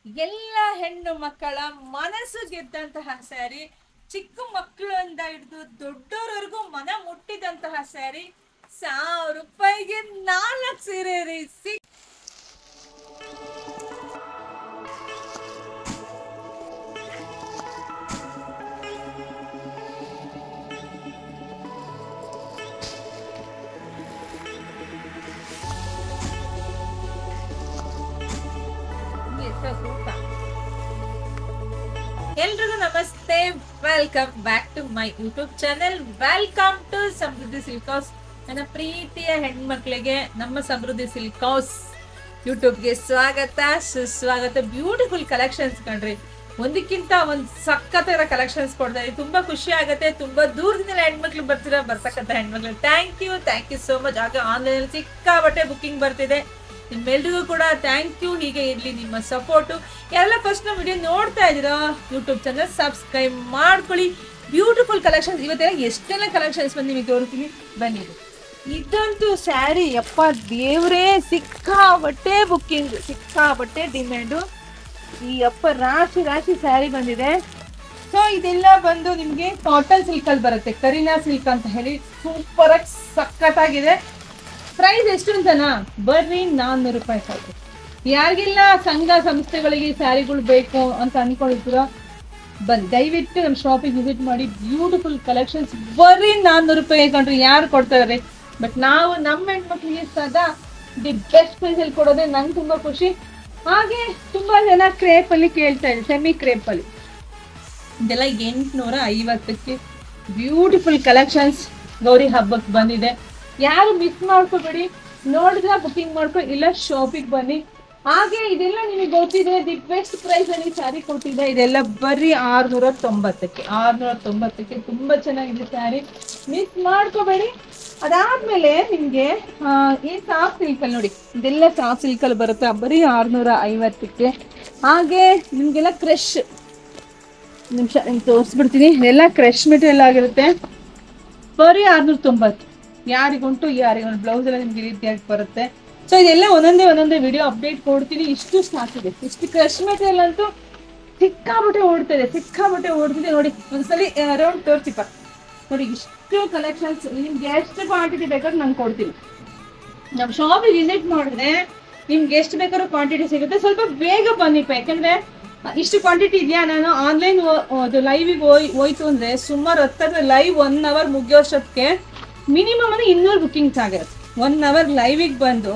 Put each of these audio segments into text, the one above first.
ಎಲ್ಲ ಹೆಣ್ಣು ಮಕ್ಕಳ ಮನಸ್ಸು ಗೆದ್ದಂತಹ ಸ್ಯಾರಿ, ಚಿಕ್ಕ ಮಕ್ಕಳಿಂದ ಹಿಡಿದು ದೊಡ್ಡೋರ್ವರೆಗೂ ಮನ ಮುಟ್ಟಿದಂತಹ ಸ್ಯಾರಿ. 1000 ರೂಪಾಯಿಗೆ 4 ಸೀರೆ ರೀ. ಎಲ್ರಿಗೂ ನಮಸ್ತೆ, welcome back to my YouTube channel. Welcome to Samruddhi silk house. ನನ್ನ ಪ್ರೀತಿಯ ಹೆಣ್ಮಕ್ಳಿಗೆ ನಮ್ಮ ಸಮೃದ್ಧಿ ಸಿಲ್ಕ್ ಹೌಸ್ ಯೂಟ್ಯೂಬ್ಗೆ ಸ್ವಾಗತ, ಸುಸ್ವಾಗತ. ಬ್ಯೂಟಿಫುಲ್ ಕಲೆಕ್ಷನ್ಸ್ ಕಣ್ರಿ, ಒಂದಕ್ಕಿಂತ ಒಂದ್ ಸಖತ್ತಾಗಿರೋ ಕಲೆಕ್ಷನ್ಸ್ ಕೊಡ್ತಾ ಇದ್ದೀವಿ. ತುಂಬಾ ಖುಷಿ ಆಗುತ್ತೆ. ತುಂಬಾ ದೂರದಿಂದ ಹೆಣ್ಮಕ್ಳು ಬರ್ತಕ್ಕಂಥ ಹೆಣ್ಮಕ್ಳು ಥ್ಯಾಂಕ್ ಯು ಸೋ ಮಚ್. ಆಗ ಆನ್ಲೈನ್ ಸಿಕ್ಕಾಬಟ್ಟೆ ಬುಕ್ಕಿಂಗ್ ಬರ್ತಿದೆ. ನಿಮ್ಮೆಲ್ರಿಗೂ ಕೂಡ ಥ್ಯಾಂಕ್ ಯು. ಹೀಗೆ ಇರ್ಲಿ ನಿಮ್ಮ ಸಪೋರ್ಟು. ಎಲ್ಲ ಫಸ್ಟ್ ನಮ್ಮ ವಿಡಿಯೋ ನೋಡ್ತಾ ಇದ್ದೀರಾ, ಯೂಟ್ಯೂಬ್ ಚಾನಲ್ ಸಬ್ಸ್ಕ್ರೈಬ್ ಮಾಡ್ಕೊಳ್ಳಿ. ಬ್ಯೂಟಿಫುಲ್ ಕಲೆಕ್ಷನ್ಸ್ ಇವತ್ತೆಲ್ಲ ಎಷ್ಟೆಲ್ಲ ಕಲೆಕ್ಷನ್ಸ್ ಬಂದು ನಿಮಗೆ ತೋರಿಸ್ತೀನಿ, ಬನ್ನಿ. ಇದಂತೂ ಸ್ಯಾರಿ ಯಪ್ಪ ದೇವ್ರೇ, ಸಿಕ್ಕಾಬಟ್ಟೆ ಬುಕ್ಕಿಂಗ್, ಸಿಕ್ಕಾಬಟ್ಟೆ ಡಿಮ್ಯಾಂಡು. ಈ ಅಪ್ಪ ರಾಶಿ ಸ್ಯಾರಿ ಬಂದಿದೆ. ಸೊ ಇದೆಲ್ಲ ಬಂದು ನಿಮಗೆ ಕಾಟನ್ ಸಿಲ್ಕ್ ಅಲ್ಲಿ ಬರುತ್ತೆ, ಕರೀನಾ ಸಿಲ್ಕ್ ಅಂತ ಹೇಳಿ. ಸೂಪರ್ ಆಗಿ ಸಖತ್ತಾಗಿದೆ. ಪ್ರೈಸ್ ಎಷ್ಟು ಅಂತನಾ, ಬರ್ರಿ 400 ರೂಪಾಯಿ ಸಾಕು. ಯಾರಿಗೆಲ್ಲ ಸಂಘ ಸಂಸ್ಥೆಗಳಿಗೆ ಸ್ಯಾರಿಗಳು ಬೇಕು ಅಂತ ಅನ್ಕೊಂಡಿರ್ತೀರೋ ಬನ್ನಿ, ದಯವಿಟ್ಟು ನಮ್ಮ ಶಾಪಿಗೆ ವಿಸಿಟ್ ಮಾಡಿ. ಬ್ಯೂಟಿಫುಲ್ ಕಲೆಕ್ಷನ್ಸ್ ಬರ್ರಿ 400 ರೂಪಾಯಿ ಕಂಡ್ರೆ ಯಾರು ಕೊಡ್ತಾರೆ. ಬಟ್ ನಾವು ನಮ್ಮ ಹೆಣ್ಮಕ್ಳಿಗೆ ಸದಾ ದಿ ಬೆಸ್ಟ್ ಪ್ರೈಸ್ ಅಲ್ಲಿ ಕೊಡೋದೇ ನಂಗೆ ತುಂಬಾ ಖುಷಿ. ಹಾಗೆ ತುಂಬಾ ಜನ ಕ್ರೇಪ್ ಅಲ್ಲಿ ಕೇಳ್ತಾ ಇದೆ, ಸೆಮಿ ಕ್ರೇಪ್ ಅಲ್ಲಿ. ಇದೆಲ್ಲ 850ಕ್ಕೆ ಬ್ಯೂಟಿಫುಲ್ ಕಲೆಕ್ಷನ್ಸ್ ಗೌರಿ ಹಬ್ಬಕ್ಕೆ ಬಂದಿದೆ. ಯಾರು ಮಿಸ್ ಮಾಡ್ಕೋಬೇಡಿ, ನೋಡಿದ್ರೆ ಬುಕಿಂಗ್ ಮಾಡ್ಕೊ, ಇಲ್ಲ ಶಾಪಿಗೆ ಬನ್ನಿ. ಹಾಗೆ ಇದೆಲ್ಲ ನಿಮಗೆ ಗೊತ್ತಿದೆ, ದಿ ಬೆಸ್ಟ್ ಪ್ರೈಸ್ ಅಲ್ಲಿ ಸ್ಯಾರಿ ಕೊಟ್ಟಿದೆ. ಇದೆಲ್ಲ ಬರೀ 690ಕ್ಕೆ ತುಂಬಾ ಚೆನ್ನಾಗಿದೆ ಸ್ಯಾರಿ, ಮಿಸ್ ಮಾಡ್ಕೋಬೇಡಿ. ಅದಾದ್ಮೇಲೆ ನಿಮ್ಗೆ ಈ ಸಾಫ್ಟ್ ಸಿಲ್ಕ್ ಅಲ್ಲಿ ನೋಡಿ, ಇದೆಲ್ಲ ಸಾಫ್ಟ್ ಸಿಲ್ಕ್ ಅಲ್ಲಿ ಬರುತ್ತೆ, ಬರೀ 650ಕ್ಕೆ. ಹಾಗೆ ನಿಮ್ಗೆಲ್ಲ ಕ್ರಶ್, ನಿಮಿಷ ನಿಮ್ಗೆ ತೋರಿಸ್ಬಿಡ್ತೀನಿ. ಇದೆಲ್ಲ ಕ್ರಶ್ ಮೆಟೀರಿಯಲ್ ಆಗಿರುತ್ತೆ, ಬರೀ 690. ಯಾರಿಗುಂಟು ಯಾರಿಗೊಂದು ಬ್ಲೌಸ್ ಎಲ್ಲ ನಿಮ್ಗೆ ಈ ರೀತಿಯಾಗಿ ಬರುತ್ತೆ. ಸೊ ಇದೆಲ್ಲ ಒಂದೊಂದೇ ವಿಡಿಯೋ ಅಪ್ಡೇಟ್ ಕೊಡ್ತೀನಿ. ಇಷ್ಟು ಸ್ಟಾಕ್ ಇದೆ. ಇಷ್ಟು ಕ್ರಶ್ ಮೆಟೀರಿಯಲ್ ಅಂತೂ ಸಿಕ್ಕಾಬಟ್ಟೆ ಓಡ್ತಿದೆ ನೋಡಿ. ಒಂದ್ಸಲಿ ಅರೌಂಡ್ ತೋರಿಸಿಪ್ಪ ನೋಡಿ. ಇಷ್ಟು ಕಲೆಕ್ಷನ್ಸ್ ನಿಮ್ಗೆ ಎಷ್ಟು ಕ್ವಾಂಟಿಟಿ ಬೇಕಾದ್ರೂ ನಾನು ಕೊಡ್ತೀನಿ. ನಮ್ಮ ಶಾಪಿಗೆ ವಿಸಿಟ್ ಮಾಡಿದ್ರೆ ನಿಮ್ಗೆ ಎಷ್ಟು ಬೇಕಾದ್ರೂ ಕ್ವಾಂಟಿಟಿ ಸಿಗುತ್ತೆ. ಸ್ವಲ್ಪ ಬೇಗ ಬನ್ನಿಪ್ಪ, ಯಾಕಂದ್ರೆ ಇಷ್ಟು ಕ್ವಾಂಟಿಟಿ ಇದೆಯಾ. ನಾನು ಆನ್ಲೈನ್ ಲೈವಿಗೆ ಹೋಯ್ತು ಅಂದ್ರೆ ಸುಮಾರು 10 ಲೈವ್ 1 ಅವರ್ ಮುಗಿಯೋಷ್ಟಕ್ಕೆ ಮಿನಿಮಮ್ ಅಂದ್ರೆ 200 ಬುಕ್ಕಿಂಗ್ಸ್ ಆಗಿರುತ್ತೆ. 1 ಅವರ್ ಲೈವಿಗೆ ಬಂದು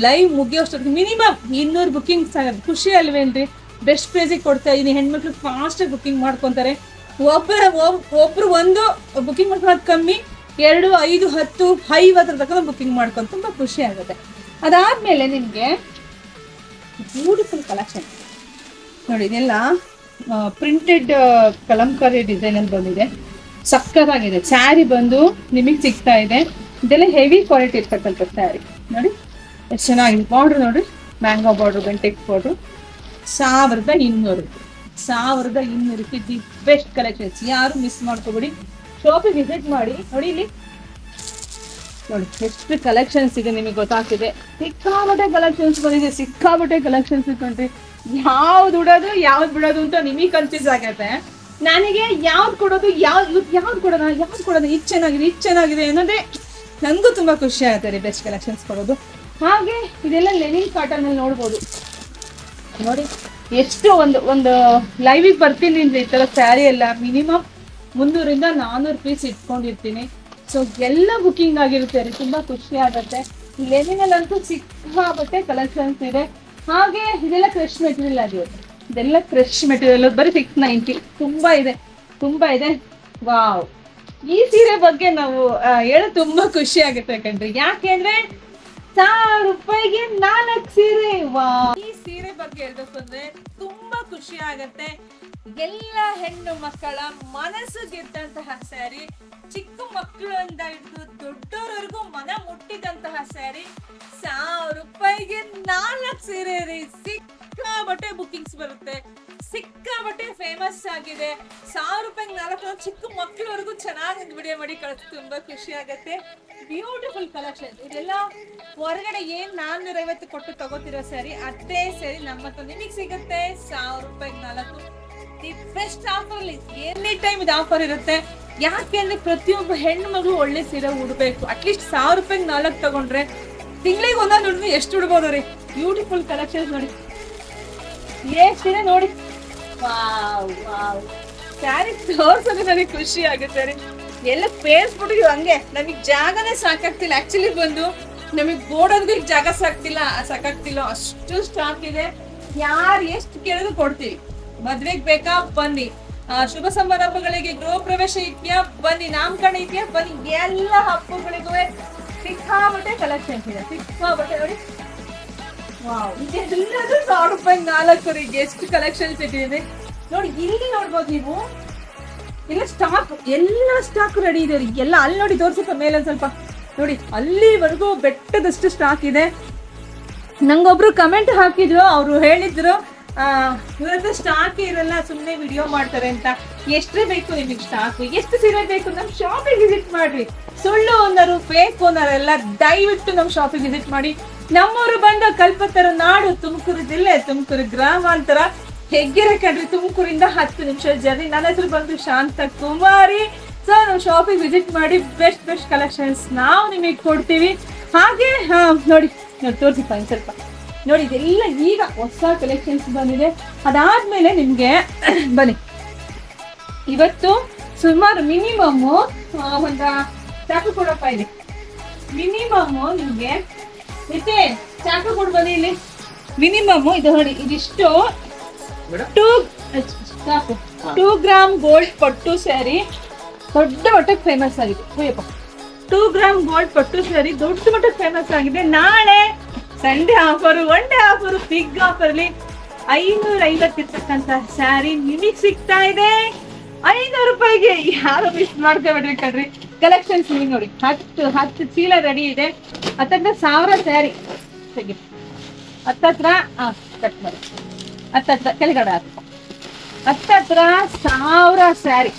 ಲೈವ್ ಮುಗಿಯೋಷ್ಟೊತ್ತಿಗೆ ಮಿನಿಮಮ್ 200 ಬುಕ್ಕಿಂಗ್ಸ್ ಆಗುತ್ತೆ. ಖುಷಿ ಅಲ್ವೇನ್ರಿ? ಬೆಸ್ಟ್ ಪ್ರೈಸಿಗೆ ಕೊಡ್ತಾ ಇದೀನಿ. ಹೆಣ್ಮಕ್ಳು ಫಾಸ್ಟಾಗಿ ಬುಕ್ಕಿಂಗ್ ಮಾಡ್ಕೊತಾರೆ. ಒಬ್ರು ಒಂದು ಬುಕ್ಕಿಂಗ್ ಮಾಡ್ಕೊಳ್ಳೋದು ಕಮ್ಮಿ, 2, 5, 10, 50 ತನಕ ಬುಕ್ಕಿಂಗ್ ಮಾಡ್ಕೊಂಡು ತುಂಬಾ ಖುಷಿ ಆಗುತ್ತೆ. ಅದಾದ್ಮೇಲೆ ನಿಮ್ಗೆ ಬ್ಯೂಟಿಫುಲ್ ಕಲೆಕ್ಷನ್ ನೋಡಿ. ಇದೆಲ್ಲ ಪ್ರಿಂಟೆಡ್ ಕಲಂಕಾರಿ ಡಿಸೈನ್ ಅಲ್ಲಿ ಬಂದಿದೆ, ಸಕ್ಕತ್ತಾಗಿದೆ. ಸ್ಯಾರಿ ಬಂದು ನಿಮಗೆ ಸಿಗ್ತಾ ಇದೆ. ಇದೆಲ್ಲ ಹೆವಿ ಕ್ವಾಲಿಟಿ ಇರ್ತಕ್ಕಂಥ ಸ್ಯಾರಿ ನೋಡಿ, ಎಷ್ಟು ಚೆನ್ನಾಗಿದೆ. ಬಾರ್ಡ್ರ್ ನೋಡಿ, ಮ್ಯಾಂಗೋ ಬಾರ್ಡ್ರ್, ಬೆಂಟೆಕ್ಸ್ ಬಾರ್ಡ್ರು. 1200ಕ್ಕೆ ದಿ ಬೆಸ್ಟ್ ಕಲೆಕ್ಷನ್ಸ್. ಯಾರು ಮಿಸ್ ಮಾಡ್ಕೋಬೇಡಿ, ಶಾಪಿಗೆ ವಿಸಿಟ್ ಮಾಡಿ. ನೋಡಿ ಇಲ್ಲಿ ನೋಡಿ ಎಷ್ಟು ಕಲೆಕ್ಷನ್ಸ್ ಇದೆ, ನಿಮಗೆ ಗೊತ್ತಾಗ್ತಿದೆ. ಸಿಕ್ಕಾಬಟ್ಟೆ ಕಲೆಕ್ಷನ್ಸ್ ಬಂದಿದೆ, ಸಿಕ್ಕಾಬಟ್ಟೆ ಕಲೆಕ್ಷನ್ಸ್ ಇಟ್ಕೊಂಡ್ರಿ. ಯಾವ್ದು ಬಿಡೋದು ಅಂತ ನಿಮಗೆ ಕನ್ಫ್ಯೂಸ್ ಆಗತ್ತೆ. ನನಗೆ ಯಾವ್ದು ಕೊಡೋದು, ಯಾವ್ದು ಕೊಡೋದು, ಇದು ಚೆನ್ನಾಗಿದೆ ಅನ್ನೋದೇ ನನಗೂ ತುಂಬಾ ಖುಷಿ ಆಗುತ್ತೆ ರೀ, ಬೆಸ್ಟ್ ಕಲೆಕ್ಷನ್ಸ್ ಕೊಡೋದು. ಹಾಗೆ ಇದೆಲ್ಲ ಲೆನಿನ್ ಕಾಟನ್ ಅಲ್ಲಿ ನೋಡ್ಬೋದು ನೋಡಿ. ಎಷ್ಟು ಒಂದು ಲೈವಿಗೆ ಬರ್ತೀನಿ ಅಂದ್ರೆ ಈ ತರ ಸ್ಯಾರಿ ಎಲ್ಲ ಮಿನಿಮಮ್ 300ರಿಂದ 400 ಪೀಸ್ ಇಟ್ಕೊಂಡಿರ್ತೀನಿ. ಸೊ ಎಲ್ಲ ಬುಕ್ಕಿಂಗ್ ಆಗಿರುತ್ತೆ ರೀ, ತುಂಬಾ ಖುಷಿ ಆಗುತ್ತೆ. ಲೆನಿನ್ ಅಲ್ಲಂತೂ ಸಿಕ್ಕಾಬಟ್ಟೆ ಕಲೆಕ್ಷನ್ಸ್ ಇದೆ. ಹಾಗೆ ಇದೆಲ್ಲ ಕ್ರಶ್ ಮೆಟೀರಿಯಲ್ ಆಗಿರುತ್ತೆ. ಇದೆಲ್ಲ ಕ್ರಶ್ ಮೆಟೀರಿಯಲ್ ಬರೀ 690. ತುಂಬಾ ಇದೆ. ವಾವ್, ಈ ಸೀರೆ ಬಗ್ಗೆ ನಾವು ಹೇಳೋದು ತುಂಬಾ ಖುಷಿ ಆಗುತ್ತೆ ಕಣ್ರಿ. ಯಾಕೆಂದ್ರೆ 1000 ರೂಪಾಯಿಗೆ 4 ಸೀರೆ. ಈ ಸೀರೆ ಬಗ್ಗೆ ಹೇಳ್ಬೇಕು ಅಂದ್ರೆ ತುಂಬಾ ಖುಷಿ ಆಗತ್ತೆ. ಎಲ್ಲ ಹೆಣ್ಣು ಮಕ್ಕಳ ಮನಸ್ಸು ಗೆದ್ದಂತಹ ಸ್ಯಾರಿ, ಚಿಕ್ಕ ಮಕ್ಕಳಿಂದ ಹಿಡಿದು ದೊಡ್ಡೋರ್ವರೆಗೂ ಮನ ಮುಟ್ಟಿದಂತಹ ಸ್ಯಾರಿ. 1000 ರೂಪಾಯಿಗೆ 4 ಸೀರೆ ರೀ. ಸಿಕ್ಕಾಬಟ್ಟೆ ಬುಕ್ಕಿಂಗ್ಸ್ ಬರುತ್ತೆ. ಸಿಕ್ಕಾಬಟ್ಟೆ ಫೇಮಸ್ ಆಗಿದೆ. 1000 ರೂಪಾಯಿಗೆ 4 ಚಿಕ್ಕ ಮಕ್ಕಳವರೆಗೂ ಚೆನ್ನಾಗಿ ವಿಡಿಯೋ ಮಾಡಿ ಕಳಿಸ್, ತುಂಬಾ ಖುಷಿ ಆಗತ್ತೆ. Beautiful collection. ಇದೆಲ್ಲ ಹೊರಗಡೆ ಏನ್ 450 ಕೊಟ್ಟು ತಗೋತಿರೋ ಸರಿ, ಅದೇ ಸರಿ ನಮ್ಮ ಹತ್ರ ನಿಮಗೆ ಸಿಗುತ್ತೆ 1000 ರೂಪಾಯಿಗೆ 4. The best offer. Any time ಇದು ಆಫರ್ ಇರುತ್ತೆ. ಯಾಕೆ ಅಂದ್ರೆ ಪ್ರತಿಯೊಬ್ಬ ಹೆಣ್ಣು ಮಗು ಒಳ್ಳೆ ಸೀರೆ ಉಡ್ಬೇಕು. ಅಟ್ಲೀಸ್ಟ್ 1000 ರೂಪಾಯಿಗೆ 4 ತಗೊಂಡ್ರೆ ತಿಂಗಳಿಗೆ ಒಂದೊಂದು ಉಡಿದ್ರೆ ಎಷ್ಟು ಉಡ್ಬೋದು ರೀ. ಬ್ಯೂಟಿಫುಲ್ ಕಲೆಕ್ಷನ್ಸ್ ನೋಡಿ, ಎಷ್ಟಿದೆ ನೋಡಿ. ಸ್ಯಾರಿ ತೋರ್ಸೋದು ನನಗೆ ಖುಷಿ ಆಗುತ್ತೆ ರೀ. ಎಲ್ಲ ಪೇರ್ಸ್ಬಿಟ್ಟಿದ್ವಿ ಹಂಗೆ, ನಮಗ್ ಜಾಗನೇ ಸಾಕಾಗ್ತಿಲ್ಲ. ಆಕ್ಚುಲಿ ಬಂದು ನಮಗ್ ಬೋರ್ಡೋದ್ಗೂ ಈಗ ಜಾಗ ಸಾಕಾಗ್ತಿಲ್ಲ, ಅಷ್ಟು ಸ್ಟಾಕ್ ಇದೆ. ಯಾರು ಎಷ್ಟು ಕೇಳಿದ್ರು ಕೊಡ್ತೀವಿ. ಮದ್ವೆಗ್ ಬೇಕಾ ಬನ್ನಿ, ಶುಭ ಸಮಾರಂಭಗಳಿಗೆ, ಗೃಹ ಪ್ರವೇಶ ಇದೆಯಾ ಬನ್ನಿ, ನಾಮಕರಣ ಇದೆಯಾ ಬನ್ನಿ, ಎಲ್ಲ ಹಬ್ಬಗಳಿಗೂ ಸಿಕ್ಕಾಬಟ್ಟೆ ಕಲೆಕ್ಷನ್ಸ್ ಇದೆ. ಸಿಕ್ಕಾಬಟ್ಟೆ ನೋಡಿ. ವಾವ್, ಇದೆಲ್ಲದು 1000 ರೂಪಾಯಿಗೆ 4 ರೀ. ಎಷ್ಟು ಕಲೆಕ್ಷನ್ಸ್ ಇಟ್ಟಿದೆ ನೋಡಿ. ಇಲ್ಲಿ ನೋಡ್ಬೋದು ನೀವು, ಇಲ್ಲ ಸ್ಟಾಕ್, ಎಲ್ಲ ಸ್ಟಾಕ್ ರೆಡಿ ಇದೆ ರೀ. ಎಲ್ಲ ಅಲ್ಲಿ ನೋಡಿ, ತೋರ್ಸುತ್ತ ಮೇಲೆ ಒಂದ್ ಸ್ವಲ್ಪ ನೋಡಿ, ಅಲ್ಲಿವರೆಗೂ ಬೆಟ್ಟದಷ್ಟು ಸ್ಟಾಕ್ ಇದೆ. ನಂಗೊಬ್ರು ಕಮೆಂಟ್ ಹಾಕಿದ್ರು, ಅವ್ರು ಹೇಳಿದ್ರು ಇವತ್ತು ಸ್ಟಾಕ್ ಇರಲ್ಲ, ಸುಮ್ಮನೆ ವಿಡಿಯೋ ಮಾಡ್ತಾರೆ ಅಂತ. ಎಷ್ಟೇ ಬೇಕು ನಿಮಗೆ ಸ್ಟಾಕ್, ಎಷ್ಟು ಸೀರೆ ಬೇಕು ನಮ್ ಶಾಪಿಗೆ ವಿಸಿಟ್ ಮಾಡ್ರಿ. ಸುಳ್ಳು ಓನರು, ಫೇಕ್ ಓನರ್ ಎಲ್ಲ ದಯವಿಟ್ಟು ನಮ್ ಶಾಪಿಗೆ ವಿಸಿಟ್ ಮಾಡಿ. ನಮ್ಮವರು ಬಂದ ಕಲ್ಪತರ ನಾಡು, ತುಮಕೂರು ಜಿಲ್ಲೆ, ತುಮಕೂರು ಗ್ರಾಮಾಂತರ, ಹೆಗ್ಗೆರೆ ಕಣ್ರಿ. ತುಮಕೂರಿಂದ 10 ನಿಮಿಷ ಜರ್ನಿ. ನನ್ನ ಹೆಸರು ಬಂದು ಶಾಂತ ಕುಮಾರಿ. ಸೊ ನಾವು ಶಾಪಿಗೆ ವಿಸಿಟ್ ಮಾಡಿ ಬೆಸ್ಟ್ ಕಲೆಕ್ಷನ್ಸ್ ನಾವು ನಿಮಗೆ ಕೊಡ್ತೀವಿ. ಹಾಗೆ ನೋಡಿ ತೋರಿಸಿಪ್ಪ ಇನ್ ಸ್ವಲ್ಪ ನೋಡಿ. ಇದೆಲ್ಲ ಈಗ ಹೊಸ ಕಲೆಕ್ಷನ್ಸ್ ಬಂದಿದೆ. ಅದಾದ್ಮೇಲೆ ನಿಮ್ಗೆ ಬನ್ನಿ, ಇವತ್ತು ಸುಮಾರು ಮಿನಿಮಮ್ ಒಂದ ಚಾಕು ಕೊಡಪ್ಪ ಇಲ್ಲಿ. ಮಿನಿಮಮ್ ನಿಮ್ಗೆ ಮತ್ತೆ ಚಾಕು ಕೊಡ್ ಬನ್ನಿ ಇಲ್ಲಿ. ಮಿನಿಮಮ್ ಇದು ನೋಡಿ, ಇದಿಷ್ಟು 2 ಗ್ರಾಮ್ ಗೋಲ್ಡ್ ಪಟ್ಟು ಸ್ಯಾರಿ ದೊಡ್ಡ ಮಟ್ಟಕ್ಕೆ ಫೇಮಸ್ ಆಗಿದೆ. 2 ಗ್ರಾಮ್ ಗೋಲ್ಡ್ ಪಟ್ಟು ಸ್ಯಾರಿ ದೊಡ್ಡ ಮಟ್ಟಕ್ಕೆ ಫೇಮಸ್ ಆಗಿದೆ. ನಾಳೆ Sunday offer, one day offer, big offer ಅಲ್ಲಿ 550 ಇರ್ತಕ್ಕಂತ ಸ್ಯಾರಿ ನಿಮಗ್ ಸಿಗ್ತಾ ಇದೆ 500 ರೂಪಾಯಿಗೆ. ಯಾರು ಮಿಸ್ ಮಾಡ್ಕೋಬೇಡ್ರಿ ಕಣ್ರಿ. ಕಲೆಕ್ಷನ್ಸ್ ನಿಮಗೆ ನೋಡಿ, 10 ಚೀಲ ರೆಡಿ ಇದೆ. ಹತ್ತತ್ರ 1000 ಸ್ಯಾರಿ ತೆಗಿ. ಹತ್ತತ್ರ ಕಟ್ ಮಾಡಿ, ಹತ್ತತ್ರ ಕೆಳಗಡೆ ಹಾಕಿ. ಹತ್ತತ್ರ 1000 ಸ್ಯಾರಿ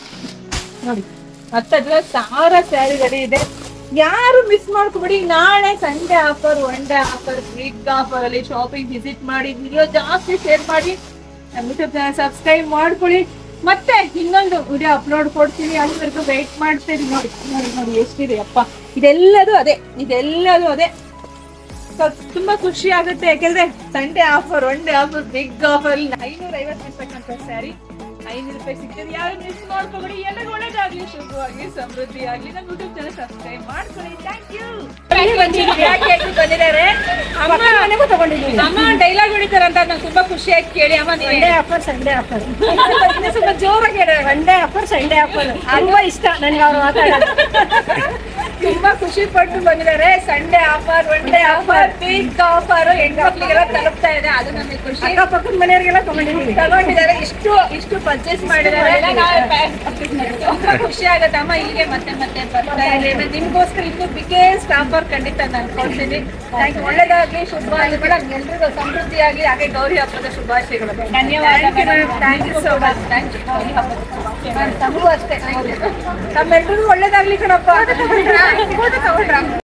ನೋಡಿ, ಹತ್ತತ್ರ 1000 ಸ್ಯಾರಿ ರೆಡಿ ಇದೆ. ಯಾರು ಮಿಸ್ ಮಾಡ್ಕೊಬೇಡಿ. ನಾಳೆ Sunday offer, one day offer, big offer ಅಲ್ಲಿ ಶಾಪಿಂಗ್ ವಿಸಿಟ್ ಮಾಡಿ. ವಿಡಿಯೋ ಜಾಸ್ತಿ ಶೇರ್ ಮಾಡಿ, ನಮ್ಮ ಯೂಟ್ಯೂಬ್ ಚಾನಲ್ ಸಬ್ಸ್ಕ್ರೈಬ್ ಮಾಡ್ಕೊಳ್ಳಿ. ಮತ್ತೆ ಇನ್ನೊಂದು ವಿಡಿಯೋ ಅಪ್ಲೋಡ್ ಕೊಡ್ತೀನಿ, ಅಲ್ಲಿವರೆಗೂ ವೇಟ್ ಮಾಡ್ತೀರಿ. ನೋಡಿ ನೋಡಿ ನೋಡಿ ಎಷ್ಟಿದೆ ಅಪ್ಪ. ಇದೆಲ್ಲದು ಅದೇ. ತುಂಬಾ ಖುಷಿ ಆಗುತ್ತೆ. ಯಾಕೆಂದ್ರೆ Sunday offer, one day offer, big offer ಅಲ್ಲಿ 550 ಇರ್ತಕ್ಕಂಥ ಸ್ಯಾರಿ 500 ರೂಪಾಯಿ ಸಿಗ್ತದೆ. ಯಾರು ಮಿಸ್ ಮಾಡ್ಕೊಬೇಡಿ. ಎಲ್ಲರಿಗೂ ಒಳ್ಳೇದಾಗ್ಲಿ, ಶುಭವಾಗಿ, ಸಮೃದ್ಧಿ ಆಗ್ಲಿ. ನಮ್ಮ ಯೂಟ್ಯೂಬ್ ಚಾನಲ್ ಸಬ್ಸ್ಕ್ರೈಬ್ ಮಾಡ್ಕೊಳ್ಳಿ. Thank you. ಬಂದಿದ್ದಾರೆ ಅಮ್ಮ, ಡೈಲಾಗ್ ಹೊಡಿತಾರಂತ ನಂಗೆ ತುಂಬಾ ಖುಷಿ ಆಯ್ತು ಕೇಳಿ. ಅಮ್ಮ, ಸಂಡೇ ಆಫರ್, ಸಂಡೇ ಆಫರ್ ಸ್ವಲ್ಪ ಜೋರಾಗಿ ಹೇಳ. ಸಂಡೇ ಆಫರ್, ಸಂಡೇ ಆಫರ್ ತುಂಬಾ ಇಷ್ಟ ನನಗೆ ಅವ್ರು ಮಾತಾಡೋದು. ತುಂಬಾ ಖುಷಿ ಪಟ್ಟು ಬಂದಿದ್ದಾರೆ. Sunday offer, one day offer, big offer ಹೆಣ್ಮಕ್ಳಿಗೆಲ್ಲ ತಲುಪ್ತಾ ಇದೆ. ಅದು ನಮಗೆ ಖುಷಿ. ಪಕ್ಕದ ಮನೆಯವರಿಗೆಲ್ಲ ತಗೊಂಡಿದ್ದಾರೆ. ಇಷ್ಟು ಪರ್ಚೇಸ್ ಮಾಡಿದ್ದಾರೆ. ತುಂಬಾ ಖುಷಿ ಆಗತ್ತೆ ಅಮ್ಮ. ಹೀಗೆ ಮತ್ತೆ ಬರ್ತಾ ಇದೆ. ನಿಮ್ಗೋಸ್ಕರ ಇನ್ನು ಬಿಗ್ಗೆಸ್ಟ್ ಆಫರ್ ಖಂಡಿತ ನಾನು ಕೊಡ್ತೀನಿ. ಒಳ್ಳೇದಾಗ್ಲಿ, ಶುಭವಾಗಿ ಮೇಡಮ್. ಎಲ್ರಿಗೂ ಸಮೃದ್ಧಿ ಆಗ್ಲಿ. ಹಾಗೆ ಗೌರಿ ಹಬ್ಬದ ಶುಭಾಶಯಗಳು. ಧನ್ಯವಾದ. Thank you so much. Thank you. Gauri ಹಬ್ಬದ ತಮಗೂ ಅಷ್ಟೇ. ನಮ್ಮೆಲ್ರಿಗೂ ಒಳ್ಳೇದಾಗ್ಲಿ ಕಣಪ್ಪ.